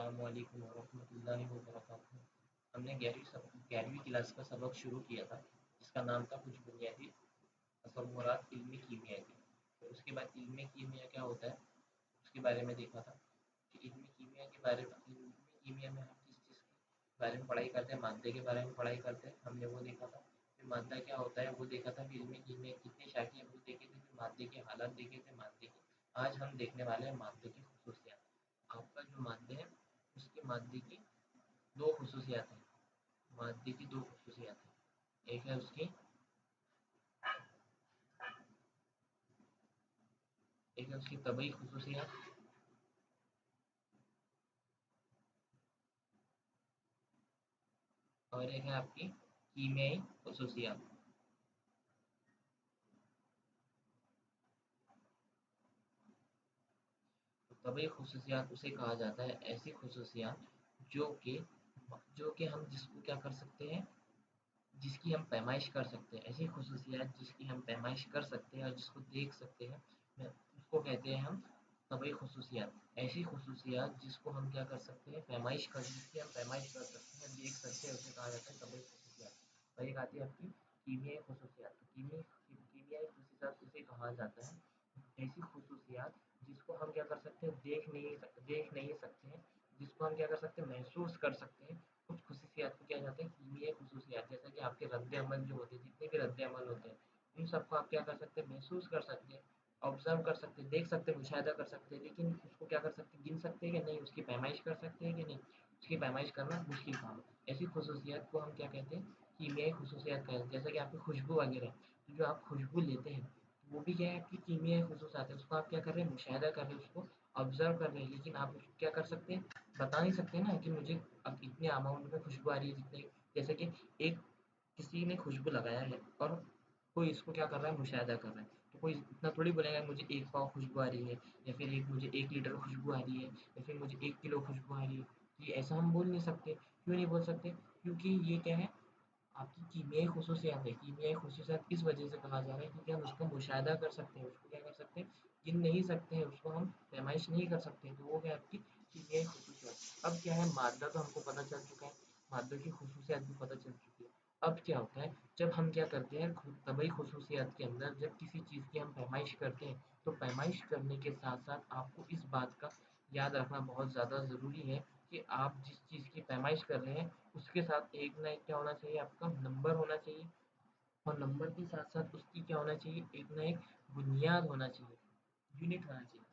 अस्सलामुअलैकुम वरहमतुल्लाहि वबरकातुहू। हमने 11वीं क्लास का सबक शुरू किया था, जिसका नाम था कुछ बुनियादी तसव्वुरात इल्मी कीमिया की। तो उसके बाद इल्मी कीमिया क्या होता है, उसके बारे में देखा था कि इल्मी कीमिया में हम किस चीज़ के बारे में पढ़ाई करते हैं, मादे के बारे में पढ़ाई करते हैं, हमने वो देखा था। फिर मादा क्या होता है वो देखा था, फिर इल्मी कीमिया कितने शाखे हैं वो देखे थे, फिर मादे के हालात देखे थे मादे के। आज हम देखने वाले हैं मादे की खसूसियात। आपका जो मादे है उसके मादे की दो खसूसियात हैं। मादे की दो खसूसियात हैं, एक है उसकी तबई खसूसियात, और एक है आपकी कीमियाई खसूसियात। तो तबई खसूसियात उसे कहा जाता है ऐसी खसूसियात जो कि जो कि हम जिसको क्या कर सकते हैं, जिसकी हम पैमाइश कर सकते हैं। ऐसी खसूसियात जिसकी हम पैमाइश कर सकते हैं और जिसको देख सकते हैं, उसको कहते हैं हम तबई खसूसियात। ऐसी खसूसियात जिसको हम क्या कर सकते हैं, जिसकी हम पैमाइश कर सकते हैं, देख सकते हैं, उसे कहा जाता है तबई खसूसियात। और एक आती है आपकी कीमियाई खसूसियात। तो कीमियाई खसूसियात उसे कहा जाता है ऐसी खसूसियात जिसको हम क्या कर सकते हैं, देख नहीं सकते हैं, जिसको हम क्या कर सकते हैं, महसूस कर सकते हैं। कुछ खसूसियात को क्या जाते हैं कीमियाई खसूसियात, जैसा कि आपके रद्द अमल जो होते हैं, जितने भी रद्द अमल होते हैं, इन सबको आप क्या कर सकते हैं, महसूस कर सकते हैं, ऑब्जर्व कर सकते हैं, देख सकते हैं, मुशाहिदा कर सकते हैं, लेकिन उसको क्या कर सकते हैं, गिन सकते हैं कि नहीं, उसकी पैमाइश कर सकते हैं कि नहीं, उसकी पैमाइश करना मुश्किल काम है। ऐसी खसूसियात को हम क्या कहते हैं, कीमियाई खसूसियात कहते हैं। जैसा कि आपकी खुशबू वगैरह, तो जो आप खुशबू लेते हैं वो भी क्या है, आपकी कीमियाई खसूसियात है। उसको आप क्या कर रहे हैं, मुशाहिदा कर रहे हैं, उसको ऑब्जर्व कर रहे हैं, लेकिन आप उसको क्या कर सकते हैं, बता नहीं सकते ना कि मुझे अब इतने अमाउंट में खुशबू आ रही है जितने। जैसे कि एक किसी ने खुशबू लगाया है और कोई इसको क्या कर रहा है, मुशाहिदा कर रहा है, तो कोई इतना थोड़ी बोलेगा मुझे 1 पाव खुशबू आ रही है, या फिर मुझे 1 लीटर खुशबू आ रही है, या फिर मुझे 1 किलो खुशबू आ रही है। ये ऐसा हम बोल नहीं सकते। क्यों नहीं बोल सकते? क्योंकि ये क्या है, आपकी कीमियाई खसूसियात है। कीमियाई खसूसियात इस वजह से कहा जा रहा है क्योंकि हम उसको मुशाहिदा कर सकते हैं, उसको क्या कर सकते हैं, गिन नहीं सकते हैं, उसको हम पैमाइश नहीं कर सकते, तो वो है आपकी कीमियाई खसूसियात। अब क्या है, मादा तो हमको पता चल चुका है, मादों की खसूसियात भी पता चल चुकी है। अब क्या होता है, जब हम क्या करते हैं तबई खसूसियात के अंदर, जब किसी चीज़ की हम पैमाइश करते हैं, तो पैमाइश करने के साथ साथ आपको इस बात का याद रखना बहुत ज़्यादा ज़रूरी है कि आप जिस चीज़ की पैमाइश कर रहे हैं उसके साथ एक ना एक क्या होना चाहिए, आपका नंबर होना चाहिए, और नंबर के साथ साथ उसकी क्या होना चाहिए, एक ना एक बुनियाद होना चाहिए, यूनिट होना चाहिए।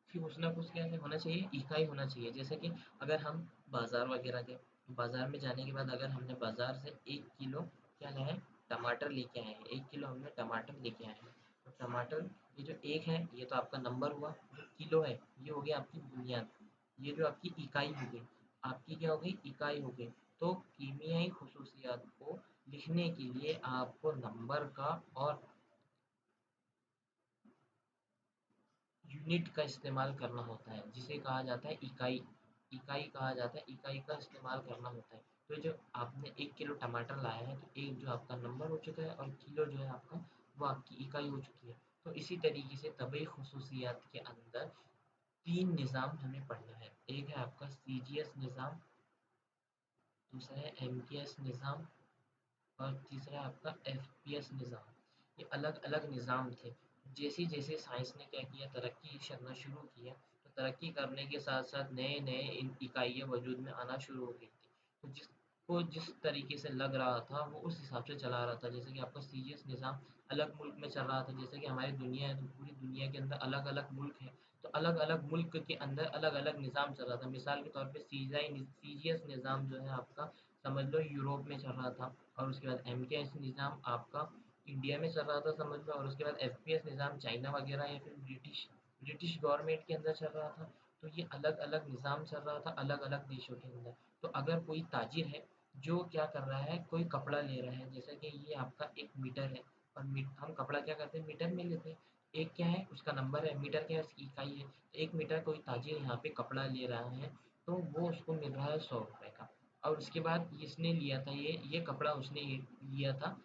कि कुछ ना कुछ क्या है होना चाहिए, इकाई होना चाहिए। जैसे कि अगर हम बाज़ार वगैरह गए, बाज़ार में जाने के बाद अगर हमने बाज़ार से 1 किलो क्या लाया है, टमाटर लेके आए हैं, 1 किलो हमने टमाटर लेके आए हैं। तो टमाटर, ये जो 1 है ये तो आपका नंबर हुआ, जो किलो है ये हो गया आपकी बुनियाद, ये जो आपकी इकाई हो गई, आपकी क्या हो गई, इकाई हो गई। तो कीमियाई खसूसियात को लिखने के लिए आपको नंबर का और यूनिट का इस्तेमाल करना होता है, जिसे कहा जाता है इकाई। इकाई कहा जाता है, इकाई का इस्तेमाल करना होता है। तो जो आपने 1 किलो टमाटर लाया है, तो एक जो आपका नंबर हो चुका है, और किलो जो है आपका, वो आपकी इकाई हो चुकी है। तो इसी तरीके से तबई खसूसियात के अंदर 3 निज़ाम हमें पढ़ना है। एक है आपका सीजीएस निज़ाम, दूसरा है एमकेएस निज़ाम, और तीसरा है आपका एफपीएस निज़ाम। ये अलग-अलग निज़ाम थे। जैसे-जैसे साइंस ने क्या किया, तरक्की करना शुरू किया, तो तरक्की करने के साथ-साथ नए-नए इन इकाइयाँ वजूद में आना शुरू हो गई थी। तो जिसको जिस तरीके से लग रहा था, वो उस हिसाब से चला रहा था। जैसे कि आपका सीजीएस निज़ाम अलग मुल्क में चल रहा था, जैसे कि हमारी दुनिया है, तो पूरी दुनिया के अंदर अलग-अलग मुल्क हैं, तो अलग-अलग मुल्क के अंदर अलग-अलग निज़ाम चल रहा था। मिसाल के तौर पे सीजीएस निज़ाम जो है आपका, समझ लो यूरोप में चल रहा था, और उसके बाद एमकेएस निज़ाम आपका इंडिया में चल रहा था, समझ लो, और उसके बाद एफपीएस निज़ाम चाइना वगैरह या फिर ब्रिटिश ब्रिटिश गवर्नमेंट के अंदर चल रहा था। तो ये अलग-अलग निज़ाम चल रहा था अलग-अलग देशों के अंदर। तो अगर कोई ताजिर है जो क्या कर रहा है, कोई कपड़ा ले रहा है, जैसा कि ये आपका 1 मीटर है, और हम कपड़ा क्या करते हैं, मीटर में लेते हैं। एक क्या है, उसका नंबर है, मीटर क्या है, उसकी इकाई है। तो 1 मीटर कोई ताजिर यहाँ पे कपड़ा ले रहा है, तो वो उसको मिल रहा है 100 रुपये का। और उसके बाद इसने लिया था, ये कपड़ा उसने लिया था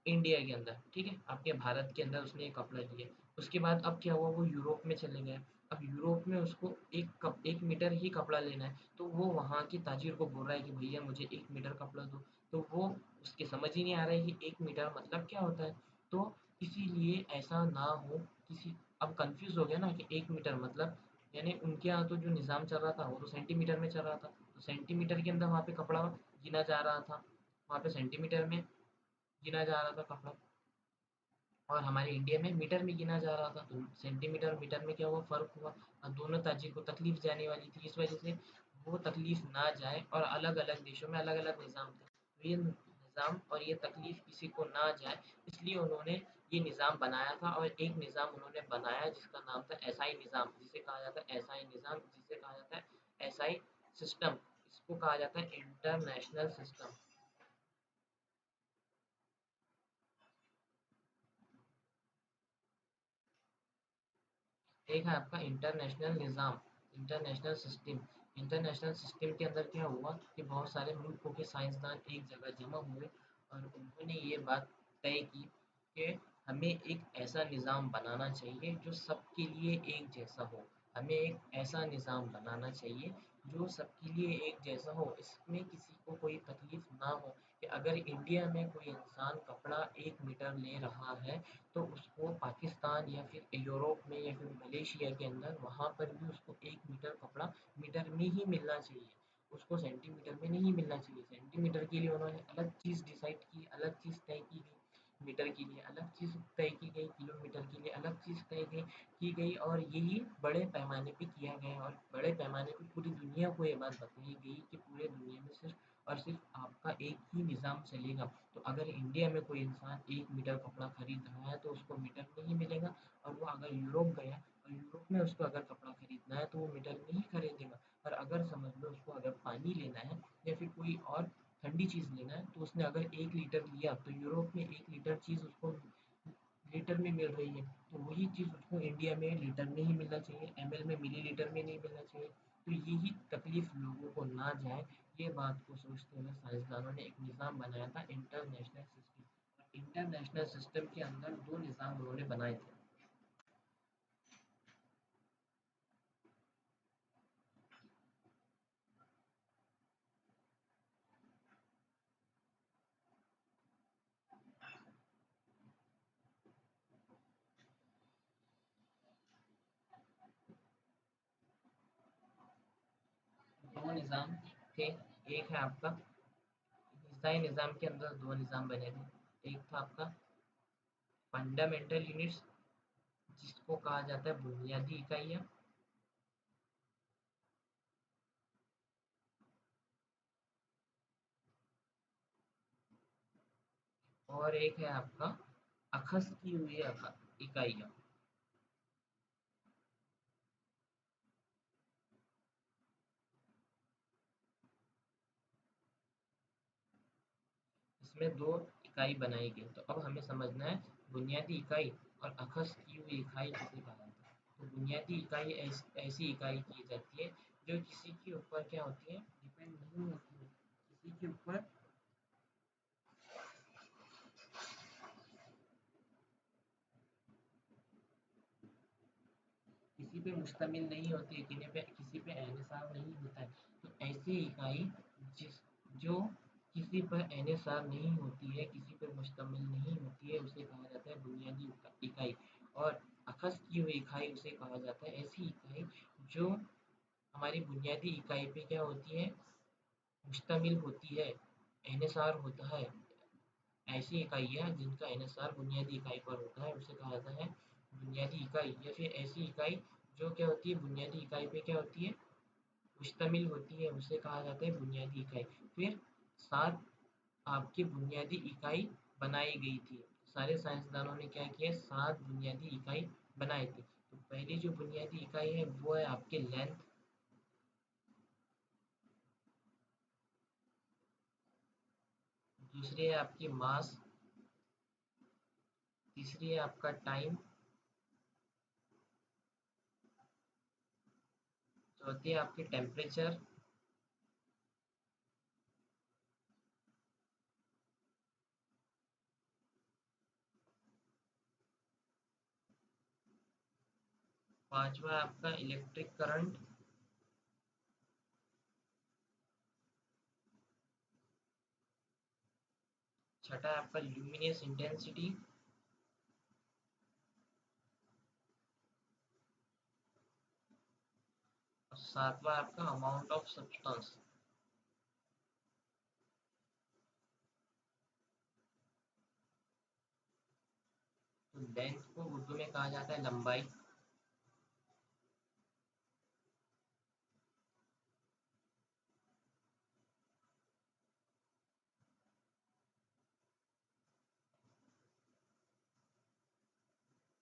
इंडिया के अंदर, ठीक है, आपके भारत के अंदर उसने ये कपड़ा लिया। उसके बाद अब क्या हुआ, वो यूरोप में चले गए। अब यूरोप में उसको 1 मीटर ही कपड़ा लेना है, तो वो वहाँ के ताजिर को बोल रहा है कि भैया मुझे 1 मीटर कपड़ा दो। तो वो उसके समझ ही नहीं आ रहा है कि 1 मीटर मतलब क्या होता है। तो इसीलिए ऐसा ना हो किसी, अब कंफ्यूज हो गया ना कि 1 मीटर मतलब, यानी उनके यहाँ तो जो निज़ाम चल रहा था वो तो सेंटीमीटर में चल रहा था, तो सेंटीमीटर के अंदर वहाँ पे कपड़ा गिना जा रहा था, वहाँ पे सेंटीमीटर में गिना जा रहा था कपड़ा, और हमारे इंडिया में मीटर में गिना जा रहा था। तो सेंटीमीटर और मीटर में क्या हुआ, फ़र्क हुआ, और दोनों ताजिर को तकलीफ जाने वाली थी। इस वजह से वो तकलीफ ना जाए, और अलग अलग देशों में अलग अलग निज़ाम थे, तो ये निज़ाम और ये तकलीफ किसी को ना जाए, इसलिए उन्होंने ये निज़ाम बनाया था। और एक निज़ाम उन्होंने बनाया जिसका नाम था एसआई निज़ाम, जिसे कहा जाता है एसआई निज़ाम, जिसे कहा जाता है एसआई सिस्टम, इसको कहा जाता है इंटरनेशनल सिस्टम। एक है आपका इंटरनेशनल निज़ाम, इंटरनेशनल सिस्टम। इंटरनेशनल सिस्टम के अंदर क्या हुआ कि बहुत सारे मुल्कों के साइंसदान एक जगह जमा हुए, और उन्होंने ये बात तय की कि हमें एक ऐसा निज़ाम बनाना चाहिए जो सबके लिए एक जैसा हो। हमें एक ऐसा निज़ाम बनाना चाहिए जो सबके लिए एक जैसा हो, इसमें किसी को कोई तकलीफ ना हो, कि अगर इंडिया में कोई इंसान कपड़ा 1 मीटर ले रहा है, तो उसको पाकिस्तान या फिर यूरोप में या फिर मलेशिया के अंदर वहाँ पर भी उसको 1 मीटर कपड़ा मीटर में ही मिलना चाहिए, उसको सेंटीमीटर में नहीं मिलना चाहिए। सेंटीमीटर के लिए उन्होंने अलग चीज़ डिसाइड की, अलग चीज़ तय की गई, मीटर के लिए अलग चीज़ तय की गई, किलोमीटर के लिए अलग चीज़ तय की गई, और यही बड़े पैमाने पे किया गया, और बड़े पैमाने पे पूरी दुनिया को ये बात बताई गई कि पूरे दुनिया में सिर्फ और सिर्फ आपका एक ही निज़ाम चलेगा। तो अगर इंडिया में कोई इंसान 1 मीटर कपड़ा खरीद रहा है तो उसको मीटर में ही मिलेगा, और वो अगर यूरोप गया और यूरोप में उसको अगर कपड़ा खरीदना है तो वो मीटर में ही खरीदेगा। और अगर समझ लो उसको अगर पानी लेना है या फिर कोई और ठंडी चीज़ लेना है, तो उसने अगर 1 लीटर लिया, तो यूरोप में 1 लीटर चीज़ उसको लीटर में मिल रही है, तो वही चीज़ उसको इंडिया में लीटर में ही मिलना चाहिए, एमएल में मिलीलीटर में नहीं मिलना चाहिए। तो यही तकलीफ लोगों को ना जाए, ये बात को सोचते हुए साइंसदानों ने एक निज़ाम बनाया था इंटरनेशनल सिस्टम। इंटरनेशनल सिस्टम के अंदर दो निज़ाम उन्होंने बनाए थे। दो निज़ाम थे, एक है आपका ईसाई निज़ाम के अंदर दो निज़ाम बने थे। एक था आपका फंडामेंटल यूनिट्स, जिसको कहा जाता है बुनियादी इकाइयाँ, और एक है आपका अखज़ की हुई इकाइयाँ। इसमें दो इकाई बनाई गई। तो अब हमें समझना है बुनियादी इकाई और अखज़ की हुई इकाई किसे कहा जाता है। तो बुनियादी इकाई ऐसी इकाई की जाती है जो किसी के ऊपर क्या होती है, डिपेंड नहीं होती है, किसी के ऊपर, किसी पे मुश्तमिल नहीं होती है, किसी पे एहसार नहीं होता है। तो ऐसी इकाई जिस जो किसी पर एहसार नहीं होती है, किसी पर मुश्तमिल नहीं होती है, उसे कहा जाता है बुनियादी इकाई। और अखज़ की हुई इकाई उसे कहा जाता है ऐसी इकाई जो हमारी बुनियादी इकाई पे क्या होती है, मुश्तमिल होती है, एहसार होता है। ऐसी इकाइयाँ जिनका इन्हिसार बुनियादी इकाई पर होता है उसे कहा जाता है बुनियादी इकाई। या फिर ऐसी इकाई जो क्या होती है, बुनियादी इकाई पे क्या होती है, मुश्तमिल होती है, उसे कहा जाता है बुनियादी इकाई। फिर 7 आपकी बुनियादी इकाई बनाई गई थी। सारे साइंसदानों ने क्या किया, 7 बुनियादी इकाई बनाए थे। तो पहली जो बुनियादी इकाई है वो है आपके लेंथ, दूसरी है आपकी मास, तीसरी है आपका टाइम, चौथी है आपकी टेम्परेचर, पांचवा है आपका इलेक्ट्रिक करंट। छठा है आपका ल्यूमिनियस इंटेंसिटी। और सातवां आपका अमाउंट ऑफ सब्सटेंस। तो लेंथ को उर्दू में कहा जाता है लंबाई।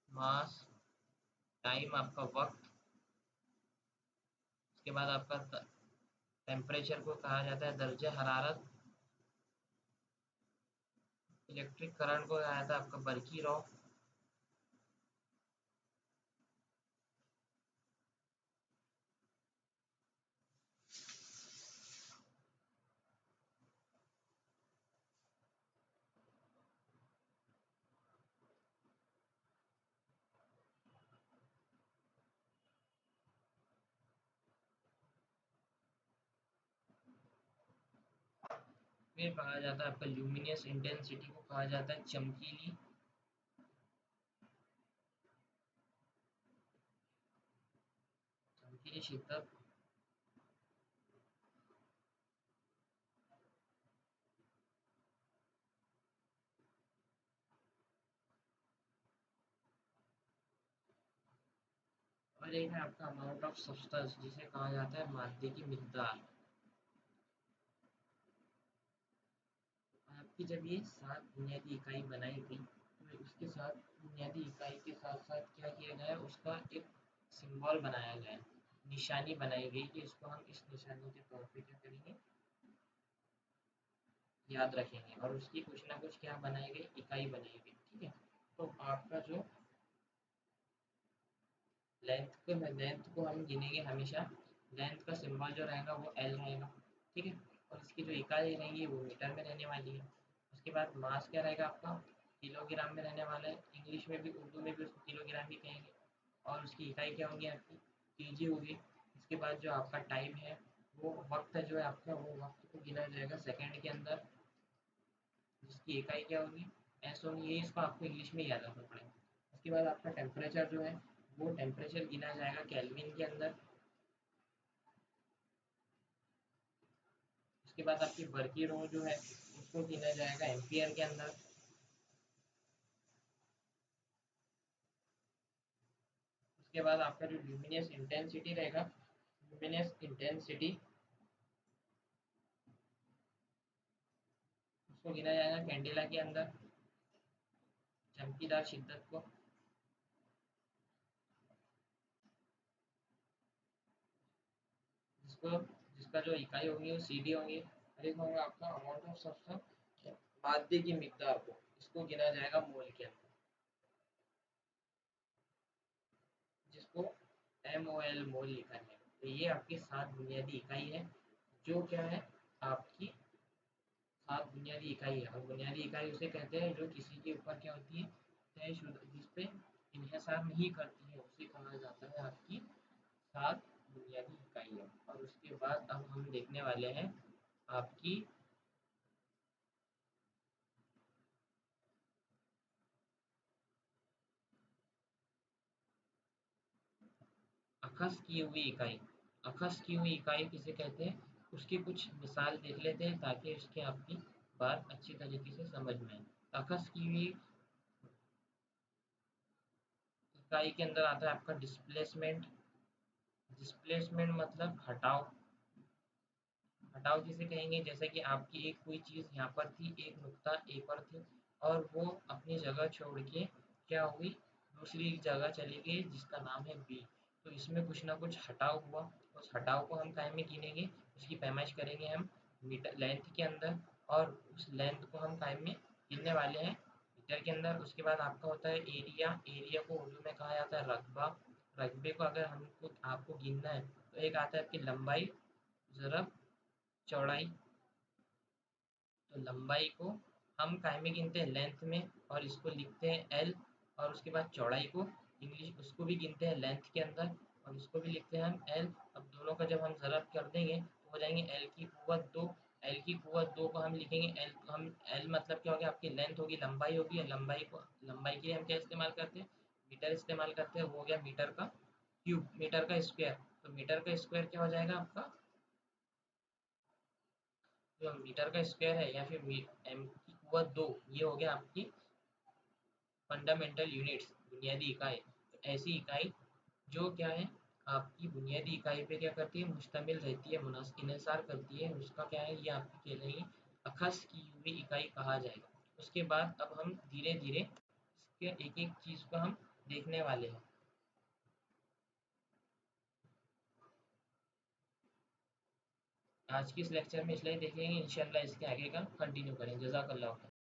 मास, टाइम आपका वक्त। उसके बाद आपका टेम्परेचर को कहा जाता है दर्जे हरारत। इलेक्ट्रिक करंट को कहा जाता है आपका बरकी रॉ। फिर कहा जाता है आपका ल्यूमिनियस इंटेंसिटी को कहा जाता है चमकीली। चमकीली शिद्दत। और एक है आपका अमाउंट ऑफ सब्सटेंस, जिसे कहा जाता है मादे की मिकदार। आपकी जब ये 7 बुनियादी इकाई बनाई गई तो उसके साथ बुनियादी इकाई के साथ साथ क्या किया गया, उसका एक सिंबल बनाया गया, निशानी बनाई गई कि इसको हम इस निशानी के तौर पे क्या करेंगे, याद रखेंगे। और उसकी कुछ ना कुछ क्या बनाई गई, इकाई बनाई गई। ठीक है। तो आपका जो लेंथ को हम गिनेंगे हमेशा। लेंथ का सिंबल जो रहेगा वो एल रहेगा। ठीक है। और इसकी जो इकाई रहेंगी वो मीटर में रहने वाली है। उसके बाद मास क्या रहेगा आपका, किलोग्राम में रहने वाला है। इंग्लिश में भी उर्दू में भी उसको किलोग्राम ही कहेंगे। और उसकी इकाई क्या होगी आपकी, केजी होगी। उसके बाद जो आपका टाइम है, वो वक्त जो है आपका, वो वक्त को गिना जाएगा सेकंड के अंदर, जिसकी इकाई क्या होगी, एस होगी। ये इसको आपको इंग्लिश में याद रखना पड़ेगा। उसके बाद आपका टेम्परेचर जो है, वो टेम्परेचर गिना जाएगा केल्विन के अंदर। उसके बाद आपकी बर्की रो जो है, उसको गिना जाएगा एम्पियर के अंदर। उसके बाद आपका जो ल्यूमिनियस इंटेंसिटी रहेगा, ल्यूमिनियस इंटेंसिटी उसको गिना जाएगा कैंडेला के अंदर, चमकीदार शिद्दत को। जिसको जिसका जो इकाई होगी वो सीडी होंगी। और एक होगा आपका अमाउंट ऑफ सब्सटेंस, मादे की मिकदार को, इसको गिना जाएगा मोल के अंदर, जिसको MOL मोल लिखा है। तो ये आपकी 7 बुनियादी इकाई है, जो क्या है, आपकी 7 बुनियादी इकाई है। और बुनियादी इकाई उसे कहते हैं जो किसी के ऊपर क्या होती है, तयशुदा, जिस पे इन्हिसार नहीं करती है, उसे कहा जाता है आपकी 7 बुनियादी इकाई है। और उसके बाद अब हम देखने वाले हैं आपकी अखज़ की हुई इकाई। अखज़ की हुई इकाई किसे कहते हैं, उसकी कुछ मिसाल देख लेते हैं ताकि उसकी आपकी बात अच्छी तरीके से समझ में आए। अखज़ की हुई इकाई के अंदर आता है आपका डिस्प्लेसमेंट। डिस्प्लेसमेंट मतलब हटाव। हटाव किसे कहेंगे, जैसे कि आपकी एक कोई चीज़ यहाँ पर थी, एक नुक्ता ए पर थी, और वो अपनी जगह छोड़ के क्या हुई, दूसरी जगह चली गई जिसका नाम है बी। तो इसमें कुछ ना कुछ हटाव हुआ। उस हटाव को हम काय में गिनेंगे, उसकी पैमाइश करेंगे हम मीटर लेंथ के अंदर। और उस लेंथ को हम काय में गिनने वाले हैं, मीटर के अंदर। उसके बाद आपका होता है एरिया। एरिया को उर्दू में कहा जाता है रकबा। रकबे को अगर हमको आपको गिनना है तो एक आता है आपकी लंबाई ज़रब चौड़ाई। तो लंबाई को हम काय में गिनते हैं, लेंथ में, और इसको लिखते हैं एल। और उसके बाद चौड़ाई को इंग्लिश उसको भी गिनते हैं लेंथ के अंदर, और उसको भी लिखते हैं हम एल। अब दोनों का जब हम ज़रब कर देंगे तो हो जाएंगे एल की कुव्वत 2। एल की कुव्वत 2 को हम लिखेंगे एल, हम एल मतलब क्या हो गया, आपकी लेंथ होगी, लंबाई होगी, और लंबाई के लिए हम क्या इस्तेमाल करते हैं, मीटर इस्तेमाल करते हैं। वो हो गया मीटर का क्यूब, मीटर का स्क्वायर। तो मीटर का स्क्वायर क्या हो जाएगा आपका, जो मीटर का स्क्वायर है या फिर एम की कुव्वत 2, ये हो गया आपकी फंडामेंटल यूनिट्स, बुनियादी इकाई। तो ऐसी इकाई जो क्या है, आपकी बुनियादी इकाई पे क्या करती है, मुश्तमिल रहती है, इन्हिसार करती है, उसका क्या है, ये आपकी कहलाएगी अखज़ की हुई इकाई कहा जाएगा। उसके बाद अब हम धीरे धीरे इसके एक एक चीज़ को हम देखने वाले हैं। आज के इस लेक्चर में इसलिए देखेंगे, इंशाल्लाह इसके आगे का कंटिन्यू करेंगे। जज़ाकल्लाह।